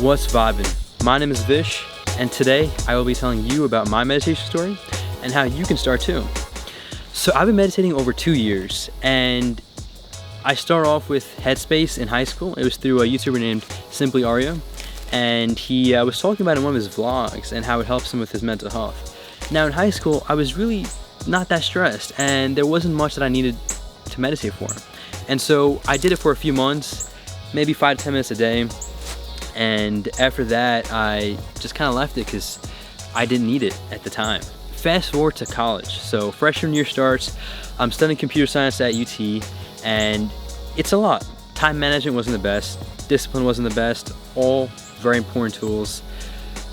What's vibin'? My name is Vish, and today I will be telling you about my meditation story and how you can start too. So I've been meditating over 2 years, and I started off with Headspace in high school. It was through a YouTuber named Simply Ario, and he was talking about it in one of his vlogs and how it helps him with his mental health. Now in high school, I was really not that stressed, and there wasn't much that I needed to meditate for. And so I did it for a few months, maybe 5 to 10 minutes a day. And after that, I just kind of left it because I didn't need it at the time. Fast forward to college. So freshman year starts, I'm studying computer science at UT, and it's a lot. Time management wasn't the best, discipline wasn't the best, all very important tools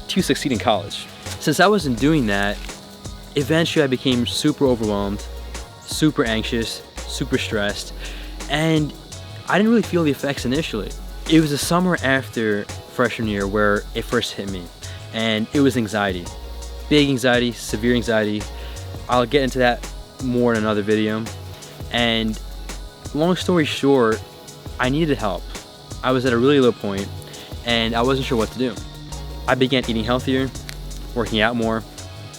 to succeed in college. Since I wasn't doing that, eventually I became super overwhelmed, super anxious, super stressed, and I didn't really feel the effects initially. It was the summer after freshman year where it first hit me, and it was anxiety. Big anxiety, severe anxiety. I'll get into that more in another video. And long story short, I needed help. I was at a really low point, and I wasn't sure what to do. I began eating healthier, working out more,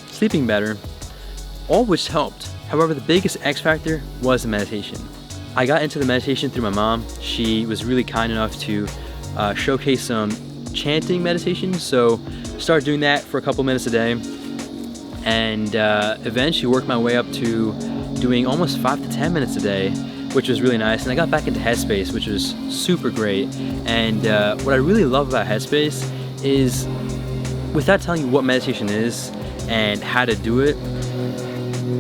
sleeping better, all which helped. However, the biggest X factor was the meditation. I got into the meditation through my mom. She was really kind enough to showcase some chanting meditation, so started doing that for a couple minutes a day, and eventually worked my way up to doing almost 5 to 10 minutes a day, which was really nice. And I got back into Headspace, which was super great. And what I really love about Headspace is, without telling you what meditation is and how to do it,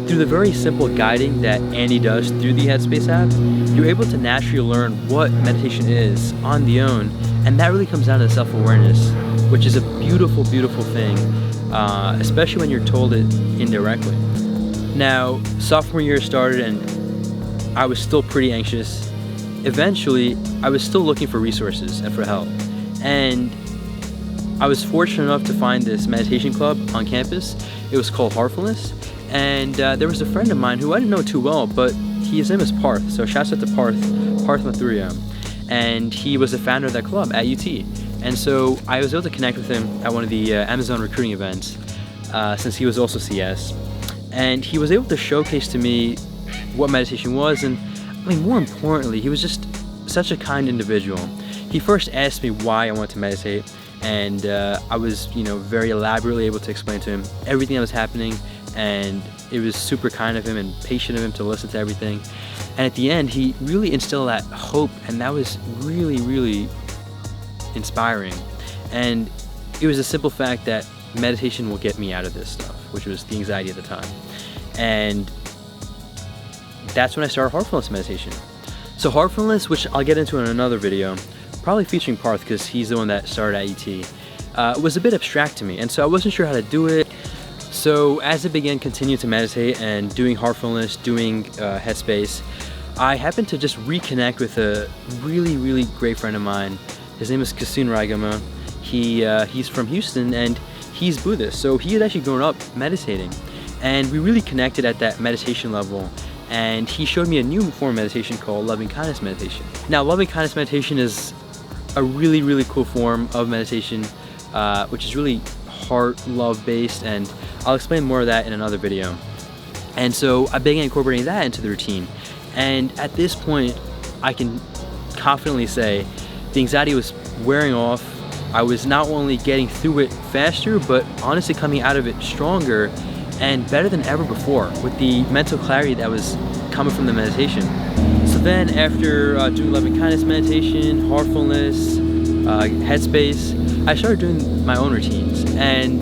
through the very simple guiding that Andy does through the Headspace app, you're able to naturally learn what meditation is on the own, and that really comes down to self-awareness, which is a beautiful, beautiful thing, especially when you're told it indirectly. Now, sophomore year started, and I was still pretty anxious. Eventually, I was still looking for resources and for help, and I was fortunate enough to find this meditation club on campus. It was called Heartfulness. And there was a friend of mine who I didn't know too well, but his name is Parth, so shouts out to Parth Mathuria. And he was the founder of that club at UT. And so I was able to connect with him at one of the Amazon recruiting events, since he was also CS. And he was able to showcase to me what meditation was, and I mean, more importantly, he was just such a kind individual. He first asked me why I wanted to meditate, and I was, very elaborately able to explain to him everything that was happening. And it was super kind of him and patient of him to listen to everything. And at the end, he really instilled that hope, and that was really, really inspiring. And it was a simple fact that meditation will get me out of this stuff, which was the anxiety at the time. And that's when I started Heartfulness meditation. So Heartfulness, which I'll get into in another video, probably featuring Parth because he's the one that started at UT, was a bit abstract to me, and so I wasn't sure how to do it. So as I began continuing to meditate and doing Heartfulness, doing Headspace, I happened to just reconnect with a really, really great friend of mine. His name is Kasun Raigama. He's from Houston, and he's Buddhist, so he had actually grown up meditating. And we really connected at that meditation level, and he showed me a new form of meditation called loving kindness meditation. Now, loving kindness meditation is a really, really cool form of meditation, which is really heart love based, and I'll explain more of that in another video. And so I began incorporating that into the routine, and at this point I can confidently say the anxiety was wearing off. I was not only getting through it faster, but honestly coming out of it stronger and better than ever before, with the mental clarity that was coming from the meditation. So then after doing loving kindness meditation, Heartfulness, Headspace, I started doing my own routines and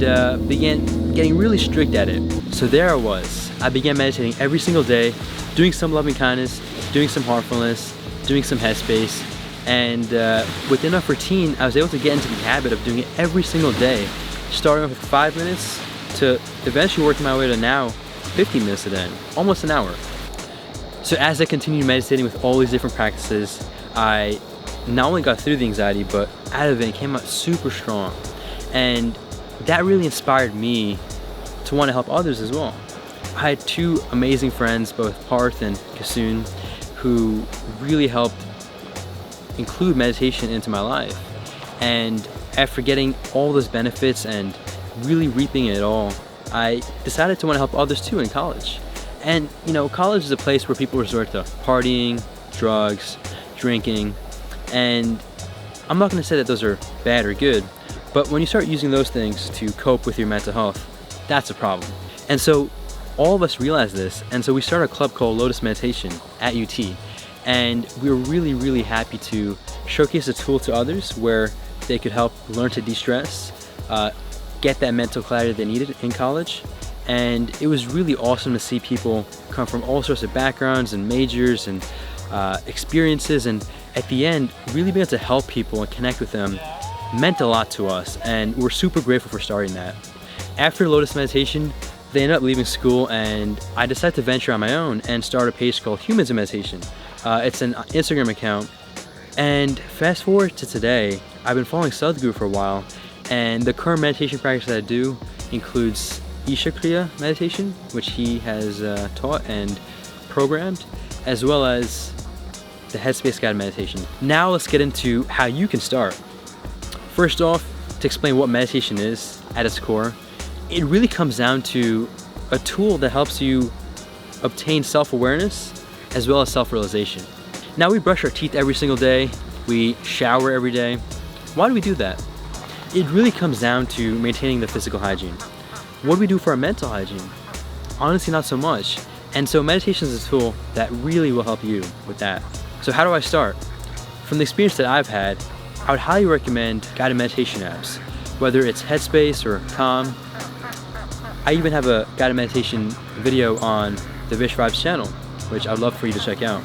began getting really strict at it. So there I was. I began meditating every single day, doing some loving kindness, doing some Heartfulness, doing some Headspace, and with enough routine, I was able to get into the habit of doing it every single day, starting off with 5 minutes to eventually working my way to now 15 minutes a day, almost an hour. So as I continued meditating with all these different practices, I not only got through the anxiety, but out of it came out super strong. And that really inspired me to want to help others as well. I had 2 amazing friends, both Parth and Kasun, who really helped include meditation into my life. And after getting all those benefits and really reaping it all, I decided to want to help others too in college. And you know, college is a place where people resort to partying, drugs, drinking, and I'm not going to say that those are bad or good, but when you start using those things to cope with your mental health, that's a problem. And so all of us realized this, and so we started a club called Lotus Meditation at UT, and we were really happy to showcase a tool to others where they could help learn to de-stress, get that mental clarity they needed in college. And it was really awesome to see people come from all sorts of backgrounds and majors and experiences, and at the end really being able to help people and connect with them meant a lot to us, and we're super grateful for starting that. After Lotus Meditation, they ended up leaving school, and I decided to venture on my own and start a page called Humans in Meditation. It's an Instagram account, and fast forward to today, I've been following Sadhguru for a while, and the current meditation practice that I do includes Isha Kriya meditation, which he has taught and programmed, as well as the Headspace guided meditation. Now let's get into how you can start. First off, to explain what meditation is at its core, it really comes down to a tool that helps you obtain self-awareness as well as self-realization. Now, we brush our teeth every single day, we shower every day. Why do we do that? It really comes down to maintaining the physical hygiene. What do we do for our mental hygiene? Honestly, not so much. And so meditation is a tool that really will help you with that. So how do I start? From the experience that I've had, I would highly recommend guided meditation apps, whether it's Headspace or Calm. I even have a guided meditation video on the VishVibez channel, which I'd love for you to check out.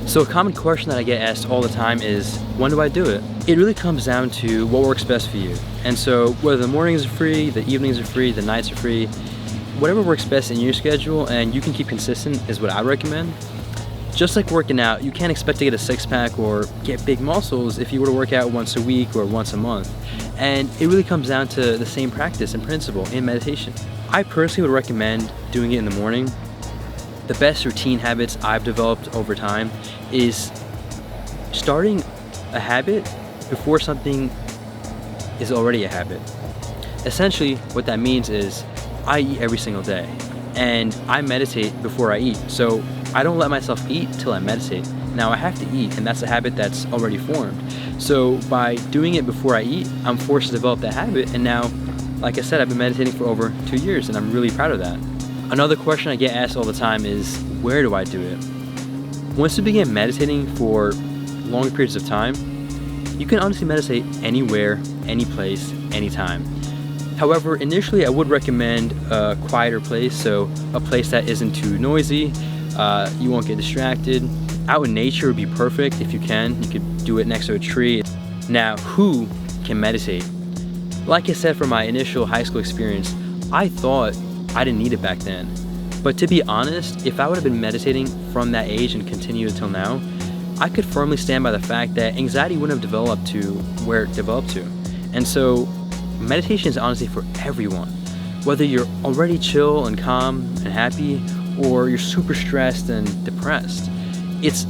So a common question that I get asked all the time is, when do I do it? It really comes down to what works best for you. And so whether the mornings are free, the evenings are free, the nights are free, whatever works best in your schedule and you can keep consistent is what I recommend. Just like working out, you can't expect to get a six-pack or get big muscles if you were to work out once a week or once a month. And it really comes down to the same practice and principle in meditation. I personally would recommend doing it in the morning. The best routine habits I've developed over time is starting a habit before something is already a habit. Essentially, what that means is I eat every single day and I meditate before I eat. So I don't let myself eat till I meditate. Now I have to eat, and that's a habit that's already formed. So by doing it before I eat, I'm forced to develop that habit, and now, like I said, I've been meditating for over 2 years and I'm really proud of that. Another question I get asked all the time is, where do I do it? Once you begin meditating for long periods of time, you can honestly meditate anywhere, any place, anytime. However, initially I would recommend a quieter place, so a place that isn't too noisy, you won't get distracted. Out in nature would be perfect if you can. You could do it next to a tree. Now, who can meditate? Like I said, from my initial high school experience, I thought I didn't need it back then. But to be honest, if I would have been meditating from that age and continued until now, I could firmly stand by the fact that anxiety wouldn't have developed to where it developed to. And so meditation is honestly for everyone. Whether you're already chill and calm and happy, or you're super stressed and depressed, it's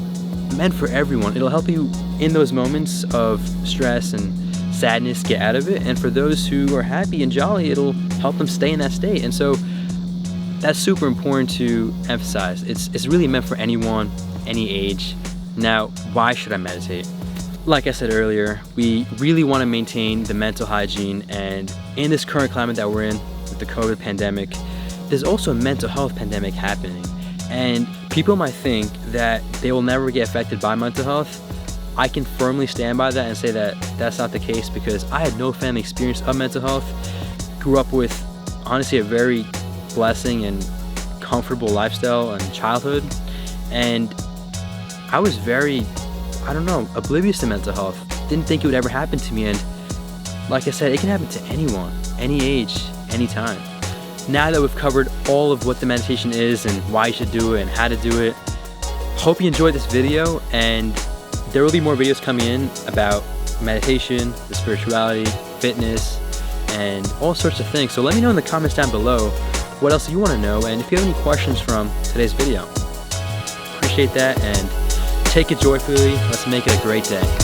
meant for everyone. It'll help you in those moments of stress and sadness get out of it, and for those who are happy and jolly, it'll help them stay in that state. And so that's super important to emphasize. It's really meant for anyone, any age. Now, why should I meditate? Like I said earlier, we really want to maintain the mental hygiene, and in this current climate that we're in with the COVID pandemic, there's also a mental health pandemic happening. And people might think that they will never get affected by mental health. I can firmly stand by that and say that that's not the case, because I had no family experience of mental health. Grew up with, honestly, a very blessing and comfortable lifestyle and childhood. And I was very, oblivious to mental health. Didn't think it would ever happen to me. And like I said, it can happen to anyone, any age, anytime. Now that we've covered all of what the meditation is and why you should do it and how to do it, hope you enjoyed this video, and there will be more videos coming in about meditation, the spirituality, fitness, and all sorts of things. So let me know in the comments down below what else you want to know, and if you have any questions from today's video. Appreciate that, and take it joyfully. Let's make it a great day.